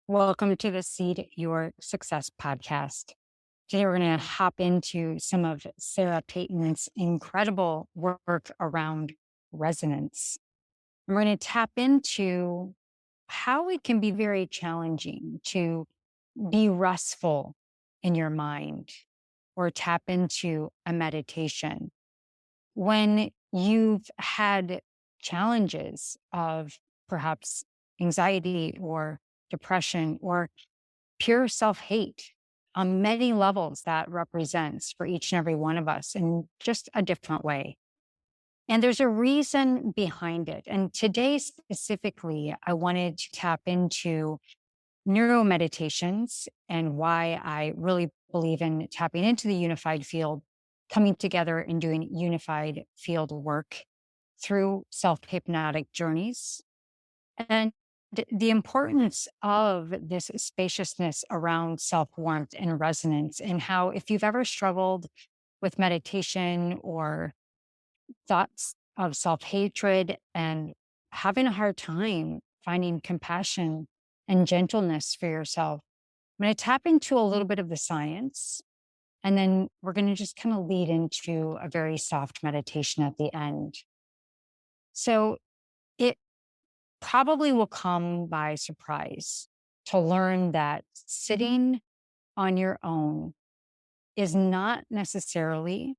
Welcome to the Seed Your Success podcast. Today, we're going to hop into some of Sarah Payton's incredible work around resonance. And we're going to tap into how it can be very challenging to be restful in your mind or tap into a meditation when you've had challenges of perhaps anxiety or depression or pure self hate on many levels that represents for each and every one of us in just a different way. And there's a reason behind it. And today, specifically, I wanted to tap into neuro meditations and why I really believe in tapping into the unified field, coming together and doing unified field work through self hypnotic journeys. And the importance of this spaciousness around self warmth and resonance, and how, if you've ever struggled with meditation or thoughts of self hatred and having a hard time finding compassion and gentleness for yourself, I'm going to tap into a little bit of the science. And then we're going to just kind of lead into a very soft meditation at the end. So it probably will come by surprise to learn that sitting on your own is not necessarily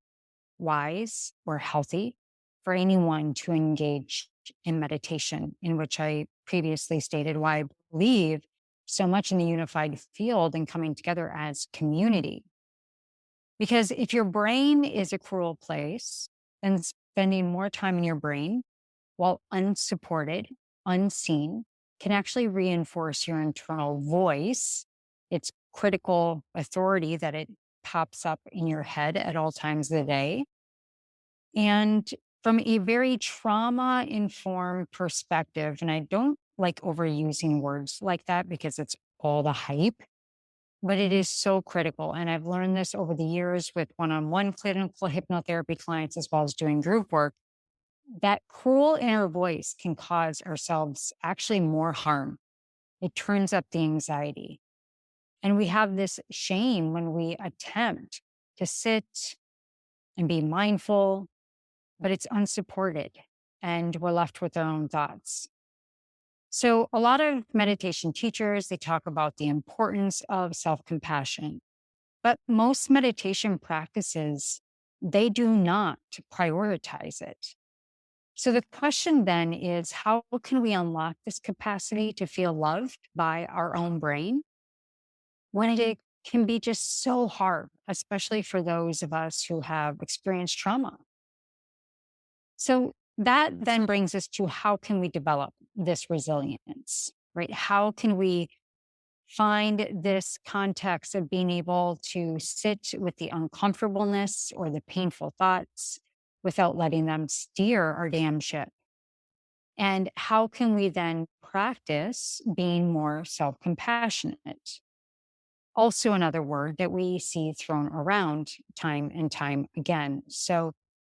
wise or healthy for anyone to engage in meditation, in which I previously stated why I believe so much in the unified field and coming together as community. Because if your brain is a cruel place, then spending more time in your brain while unsupported, unseen, can actually reinforce your internal voice, its critical authority that it pops up in your head at all times of the day. And from a very trauma informed perspective, and I don't like overusing words like that because it's all the hype, but it is so critical. And I've learned this over the years with one on one clinical hypnotherapy clients, as well as doing group work. That cruel inner voice can cause ourselves actually more harm. It turns up the anxiety. And we have this shame when we attempt to sit and be mindful, but it's unsupported and we're left with our own thoughts. So a lot of meditation teachers, they talk about the importance of self-compassion, but most meditation practices, they do not prioritize it. So the question then is, how can we unlock this capacity to feel loved by our own brain when it can be just so hard, especially for those of us who have experienced trauma? So that then brings us to, how can we develop this resilience, right? How can we find this context of being able to sit with the uncomfortableness or the painful thoughts without letting them steer our damn ship? And how can we then practice being more self compassionate? Also, another word that we see thrown around time and time again. So,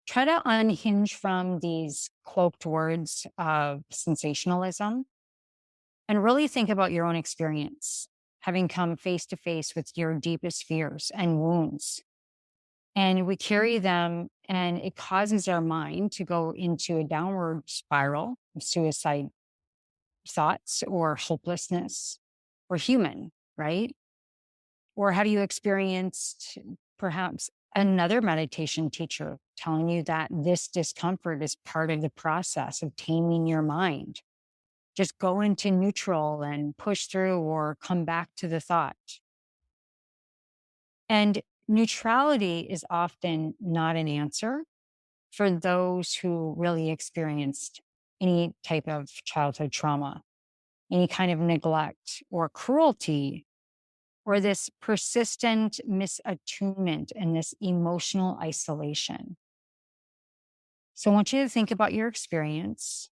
try to unhinge from these cloaked words of sensationalism and really think about your own experience, having come face to face with your deepest fears and wounds. And we carry them, and it causes our mind to go into a downward spiral of suicide thoughts or hopelessness or human, right? Or have you experienced perhaps another meditation teacher telling you that this discomfort is part of the process of taming your mind? Just go into neutral and push through or come back to the thought. And neutrality is often not an answer for those who really experienced any type of childhood trauma, any kind of neglect or cruelty, or this persistent misattunement and this emotional isolation. So I want you to think about your experience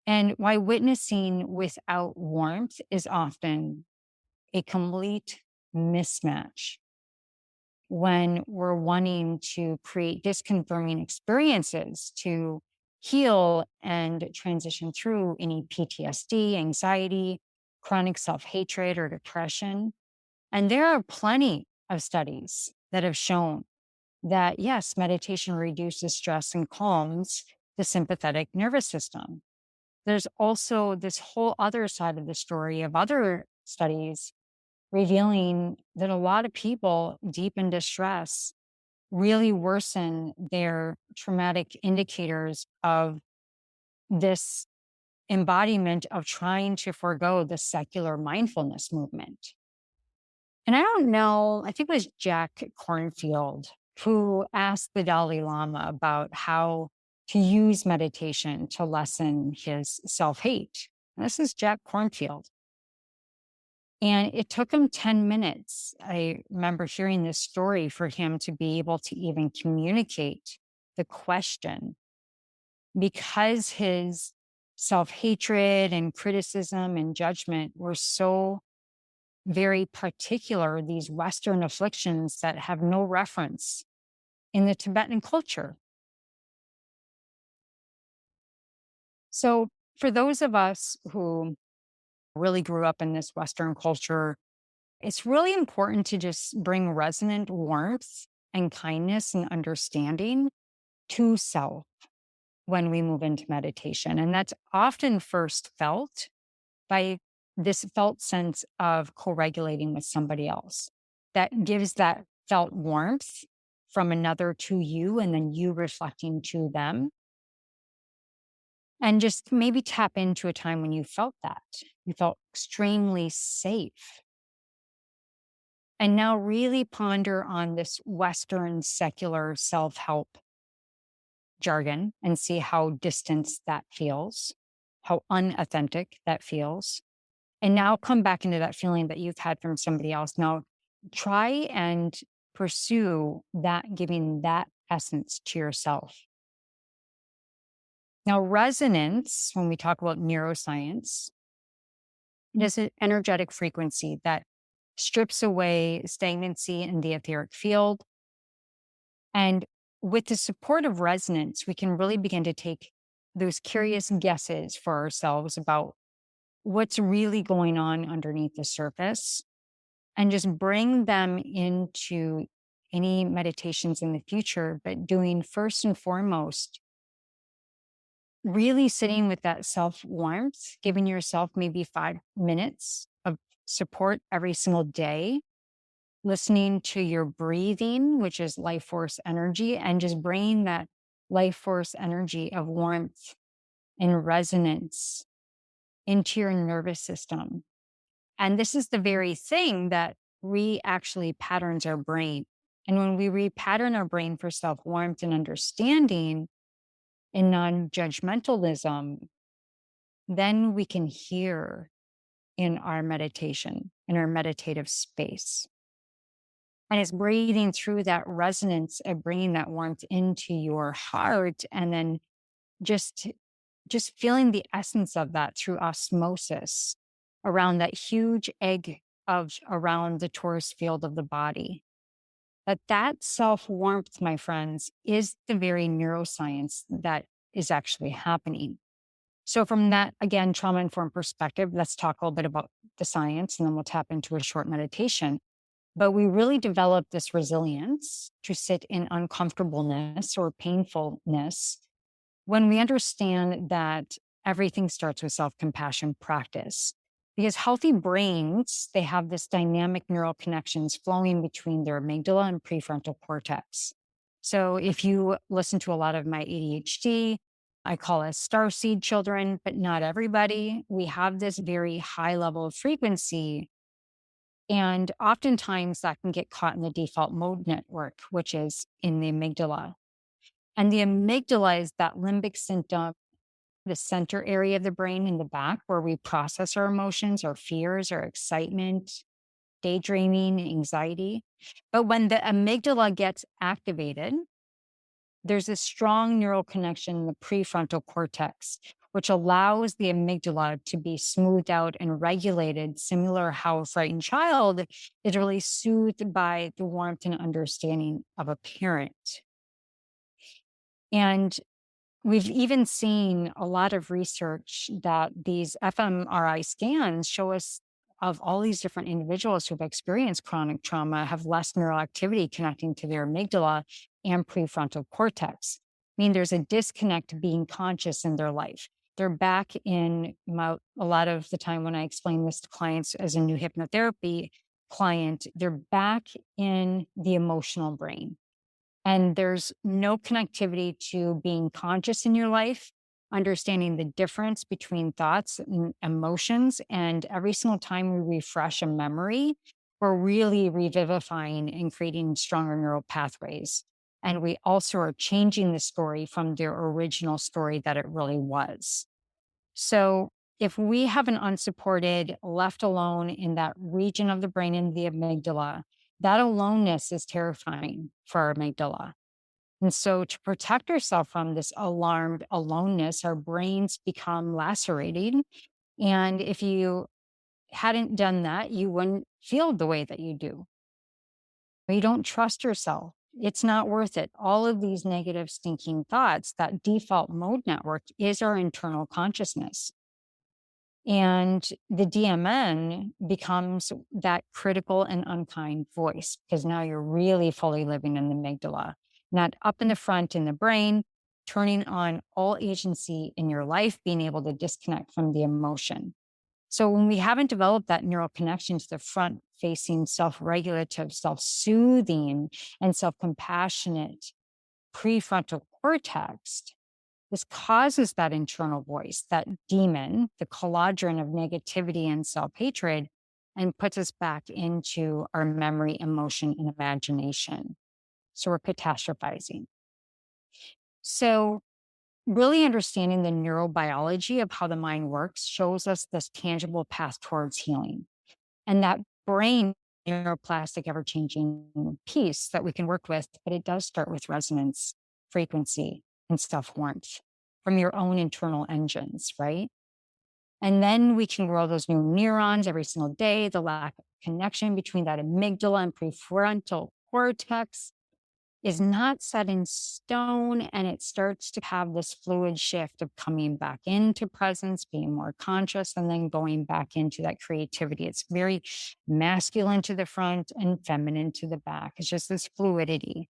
and why witnessing without warmth is often a complete mismatch when we're wanting to create disconfirming experiences to heal and transition through any PTSD, anxiety, chronic self hatred, or depression. And there are plenty of studies that have shown that, yes, meditation reduces stress and calms the sympathetic nervous system. There's also this whole other side of the story of other studies revealing that a lot of people deep in distress really worsen their traumatic indicators of this embodiment of trying to forego the secular mindfulness movement. And I don't know, I think it was Jack Cornfield who asked the Dalai Lama about how to use meditation to lessen his self hate. This is Jack Cornfield. And it took him 10 minutes. I remember hearing this story for him to be able to even communicate the question because his self hatred and criticism and judgment were so very particular, these Western afflictions that have no reference in the Tibetan culture. So, for those of us who really grew up in this Western culture, it's really important to just bring resonant warmth and kindness and understanding to self when we move into meditation. And that's often first felt by this felt sense of co regulating with somebody else that gives that felt warmth from another to you, and then you reflecting to them. And just maybe tap into a time when you felt that. You felt extremely safe. And now really ponder on this Western secular self help jargon and see how distant that feels, how unauthentic that feels. And now come back into that feeling that you've had from somebody else. Now try and pursue that, giving that essence to yourself. Now, resonance, when we talk about neuroscience, it is an energetic frequency that strips away stagnancy in the etheric field. And with the support of resonance, we can really begin to take those curious guesses for ourselves about what's really going on underneath the surface and just bring them into any meditations in the future, but doing first and foremost, really sitting with that self warmth, giving yourself maybe 5 minutes of support every single day, listening to your breathing, which is life force energy, and just bringing that life force energy of warmth and resonance into your nervous system. And this is the very thing that actually patterns our brain. And when we repattern our brain for self warmth and understanding and non judgmentalism, then we can hear in our meditation, in our meditative space. And it's breathing through that resonance and bringing that warmth into your heart, and then just feeling the essence of that through osmosis around that huge egg of around the torus field of the body. That self warmth, my friends, is the very neuroscience that is actually happening. So, from that, again, trauma informed perspective, let's talk a little bit about the science and then we'll tap into a short meditation. But we really develop this resilience to sit in uncomfortableness or painfulness when we understand that everything starts with self compassion practice. Because healthy brains, they have this dynamic neural connections flowing between their amygdala and prefrontal cortex. So if you listen to a lot of my ADHD, I call us starseed children, but not everybody. We have this very high level of frequency. And oftentimes that can get caught in the default mode network, which is in the amygdala. And the amygdala is that limbic system, the center area of the brain in the back where we process our emotions, our fears, our excitement, daydreaming, anxiety. But when the amygdala gets activated, there's a strong neural connection in the prefrontal cortex, which allows the amygdala to be smoothed out and regulated, similar how a frightened child is really soothed by the warmth and understanding of a parent. And We've even seen a lot of research that these fMRI scans show us of all these different individuals who've experienced chronic trauma have less neural activity connecting to their amygdala and prefrontal cortex. I mean, there's a disconnect to being conscious in their life. They're back in a lot of the time when I explain this to clients as a new hypnotherapy client, they're back in the emotional brain, and there's no connectivity to being conscious in your life, understanding the difference between thoughts and emotions. And every single time we refresh a memory, we're really revivifying and creating stronger neural pathways. And we also are changing the story from the original story that it really was. So, if we have an unsupported, left alone in that region of the brain in the amygdala, that aloneness is terrifying for our amygdala. And so, to protect ourselves from this alarmed aloneness, our brains become lacerated. And if you hadn't done that, you wouldn't feel the way that you do. You don't trust yourself. It's not worth it. All of these negative, stinking thoughts, that default mode network is our internal consciousness. And the DMN becomes that critical and unkind voice because now you're really fully living in the amygdala, not up in the front in the brain, turning on all agency in your life, being able to disconnect from the emotion. So when we haven't developed that neural connection to the front facing, self regulative, self soothing, and self compassionate prefrontal cortex, this causes that internal voice, that demon, the cauldron of negativity and self hatred, and puts us back into our memory, emotion, and imagination. So we're catastrophizing. So, really understanding the neurobiology of how the mind works shows us this tangible path towards healing. And that brain neuroplastic, ever changing piece that we can work with, but it does start with resonance, frequency, and self warmth from your own internal engines, right? And then we can grow those new neurons every single day. The lack of connection between that amygdala and prefrontal cortex is not set in stone, and it starts to have this fluid shift of coming back into presence, being more conscious, and then going back into that creativity. It's very masculine to the front and feminine to the back. It's just this fluidity.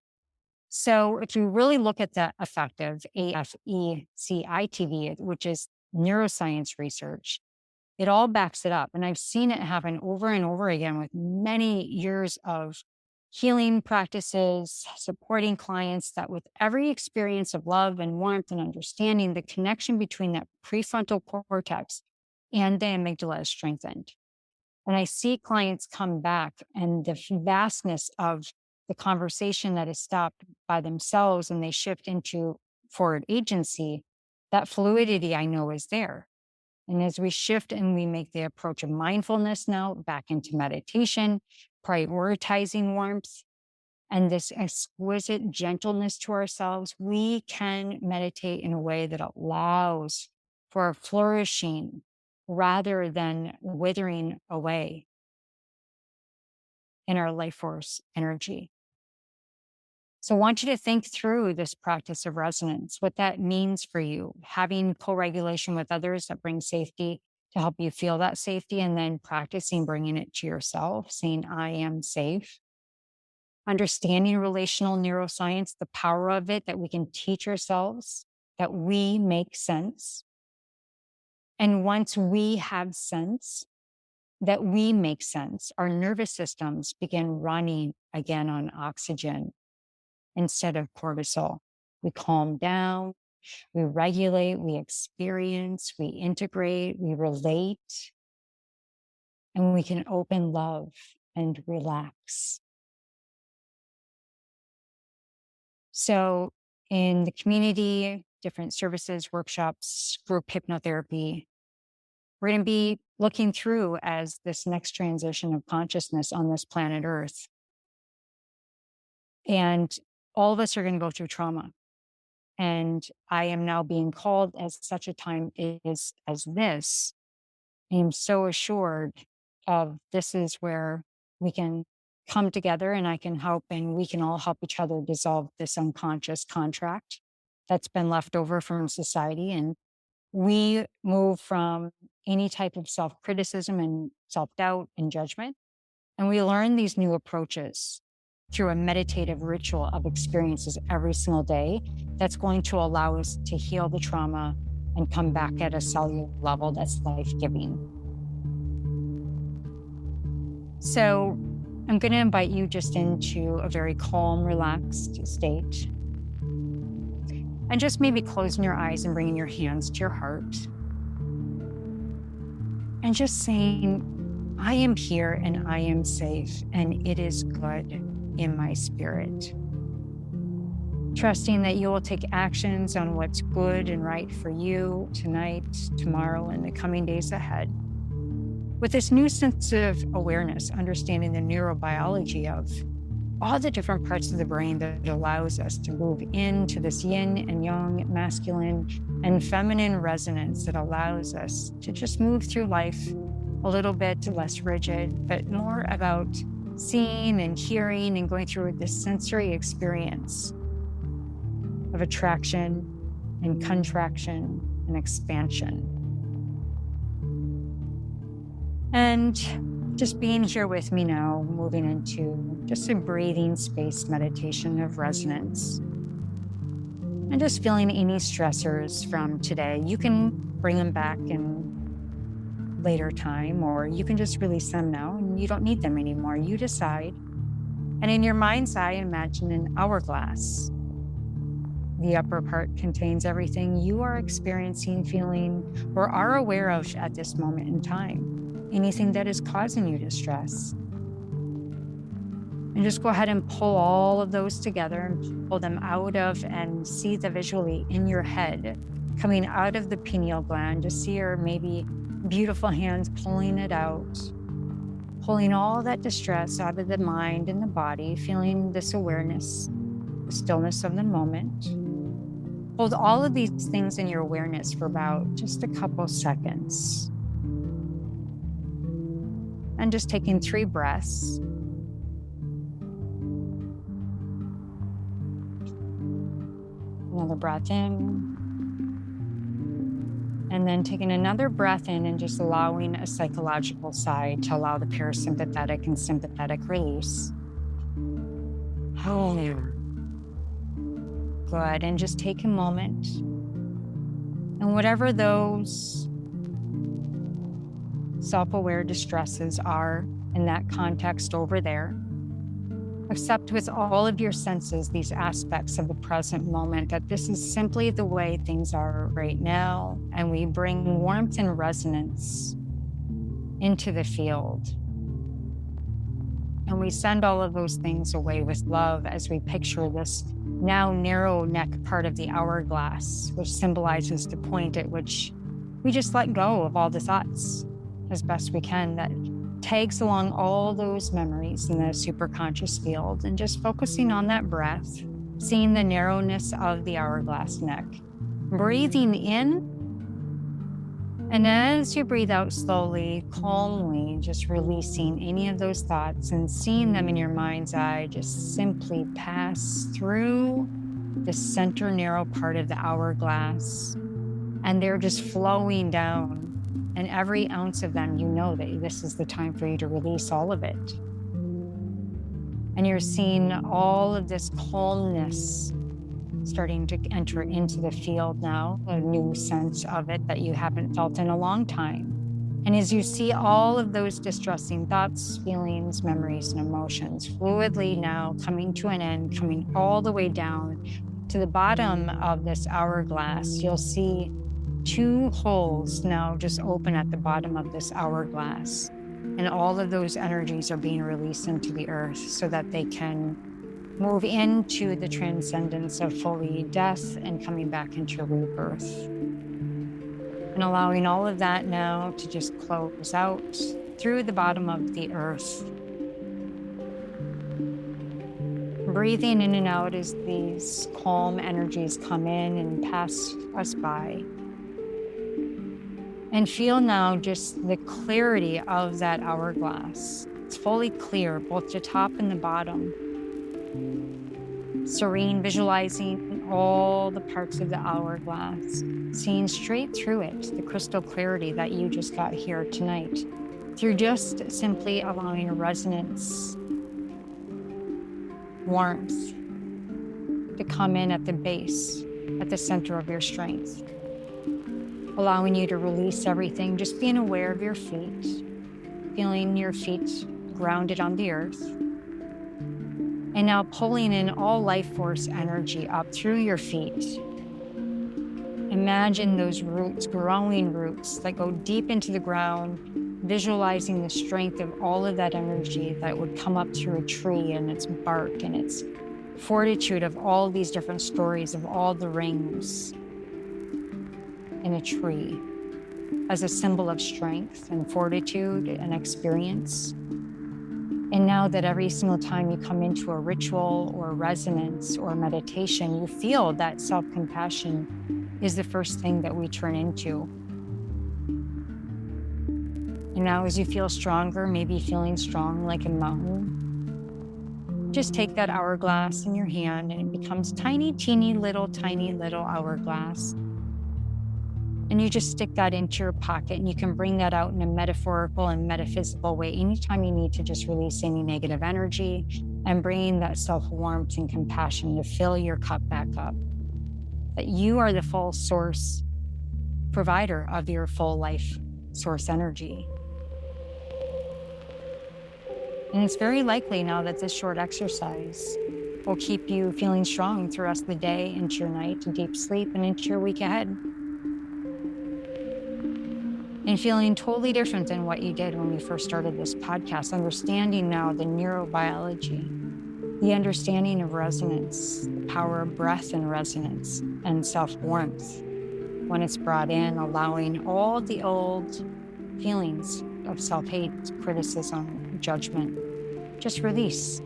So if you really look at the effect of AFECITV, which is neuroscience research, it all backs it up. And I've seen it happen over and over again with many years of healing practices, supporting clients, that with every experience of love and warmth and understanding, the connection between that prefrontal cortex and the amygdala is strengthened. And I see clients come back, and the vastness of the conversation that is stopped by themselves and they shift into forward agency, that fluidity I know is there. And as we shift and we make the approach of mindfulness now back into meditation, prioritizing warmth and this exquisite gentleness to ourselves, we can meditate in a way that allows for flourishing rather than withering away in our life force energy. So I want you to think through this practice of resonance, what that means for you, having co-regulation with others that brings safety to help you feel that safety, and then practicing bringing it to yourself, saying, I am safe. Understanding relational neuroscience, the power of it, that we can teach ourselves, that we make sense. And once we have sense, that we make sense, our nervous systems begin running again on oxygen instead of cortisol. We calm down, we regulate, we experience, we integrate, we relate, and we can open love and relax. So, in the community, different services, workshops, group hypnotherapy, we're going to be looking through as this next transition of consciousness on this planet Earth. And all of us are going to go through trauma. And I am now being called as such a time is as this. I am so assured of this is where we can come together and I can help, and we can all help each other dissolve this unconscious contract. that's been left over from society. And we move from any type of self criticism and self doubt and judgment. And we learn these new approaches through a meditative ritual of experiences every single day that's going to allow us to heal the trauma and come back at a cellular level that's life giving. So, I'm going to invite you just into a very calm, relaxed state. And just maybe closing your eyes and bringing your hands to your heart. And just saying, I am here and I am safe and it is good in my spirit. Trusting that you will take actions on what's good and right for you tonight, tomorrow, and the coming days ahead. With this new sense of awareness, understanding the neurobiology of all the different parts of the brain that allows us to move into this yin and yang, masculine and feminine resonance that allows us to just move through life a little bit less rigid, but more about seeing and hearing and going through this sensory experience of attraction and contraction and expansion. And just being here with me now, moving into just a breathing space meditation of resonance. And just feeling any stressors from today. You can bring them back in later time, or you can just release them now and you don't need them anymore. You decide. And in your mind's eye, imagine an hourglass. The upper part contains everything you are experiencing, feeling, or are aware of at this moment in time. Anything that is causing you distress. And just go ahead and pull all of those together and pull them out of and see the visually in your head, coming out of the pineal gland. Just see your maybe beautiful hands pulling it out, pulling all that distress out of the mind and the body, feeling this awareness, the stillness of the moment. Hold all of these things in your awareness for about just a couple seconds. And just taking 3 breaths. Another breath in. And then taking another breath in and just allowing a psychological sigh to allow the parasympathetic and sympathetic release. Oh, good. And just take a moment. And whatever those self-aware distresses are in that context over there, accept with all of your senses these aspects of the present moment, that this is simply the way things are right now, and we bring warmth and resonance into the field. And we send all of those things away with love as we picture this now narrow neck part of the hourglass, which symbolizes the point at which we just let go of all the thoughts as best we can that tags along all those memories in the superconscious field, and just focusing on that breath, seeing the narrowness of the hourglass neck, breathing in, and as you breathe out slowly, calmly, just releasing any of those thoughts and seeing them in your mind's eye just simply pass through the center narrow part of the hourglass, and they're just flowing down. And every ounce of them, you know that this is the time for you to release all of it. And you're seeing all of this calmness starting to enter into the field now, a new sense of it that you haven't felt in a long time. And as you see all of those distressing thoughts, feelings, memories, and emotions fluidly now coming to an end, coming all the way down to the bottom of this hourglass, you'll see 2 holes now just open at the bottom of this hourglass. And all of those energies are being released into the earth so that they can move into the transcendence of fully death and coming back into rebirth. And allowing all of that now to just close out through the bottom of the earth. Breathing in and out as these calm energies come in and pass us by. And feel now just the clarity of that hourglass. It's fully clear, both the top and the bottom. Serene, visualizing all the parts of the hourglass, seeing straight through it, the crystal clarity that you just got here tonight, through just simply allowing resonance, warmth to come in at the base, at the center of your strength, allowing you to release everything, just being aware of your feet, feeling your feet grounded on the earth. And now pulling in all life force energy up through your feet. Imagine those roots, growing roots that go deep into the ground, visualizing the strength of all of that energy that would come up through a tree and its bark and its fortitude of all these different stories of all the rings in a tree as a symbol of strength and fortitude and experience. And now that every single time you come into a ritual or resonance or meditation, you feel that self-compassion is the first thing that we turn into. And now as you feel stronger, maybe feeling strong like a mountain, just take that hourglass in your hand and it becomes tiny little hourglass. And you just stick that into your pocket, and you can bring that out in a metaphorical and metaphysical way anytime you need to just release any negative energy and bring that self-warmth and compassion to fill your cup back up. That you are the full source provider of your full life source energy. And it's very likely now that this short exercise will keep you feeling strong through the rest of the day, into your night, to deep sleep, and into your week ahead. And feeling totally different than what you did when we first started this podcast, understanding now the neurobiology, the understanding of resonance, the power of breath and resonance, and self-warmth when it's brought in, allowing all the old feelings of self-hate, criticism, judgment, just release.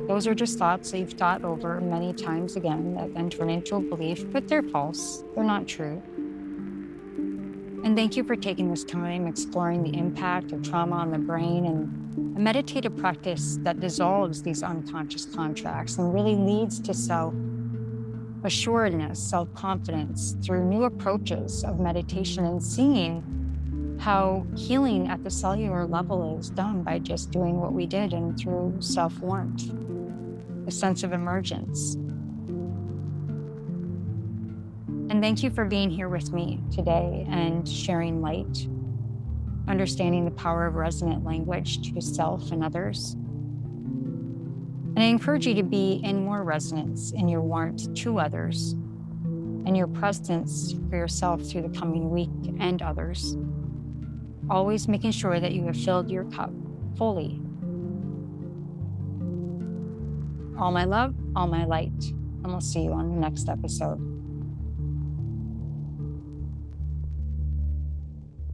Those are just thoughts that you've thought over many times again that then turn into a belief, but they're false, they're not true. And thank you for taking this time exploring the impact of trauma on the brain, and a meditative practice that dissolves these unconscious contracts and really leads to self-assuredness, self-confidence through new approaches of meditation, and seeing how healing at the cellular level is done by just doing what we did and through self-warmth, a sense of emergence. And thank you for being here with me today and sharing light, understanding the power of resonant language to self and others. And I encourage you to be in more resonance in your warmth to others and your presence for yourself through the coming week and others. Always making sure that you have filled your cup fully. All my love, all my light, and we'll see you on the next episode.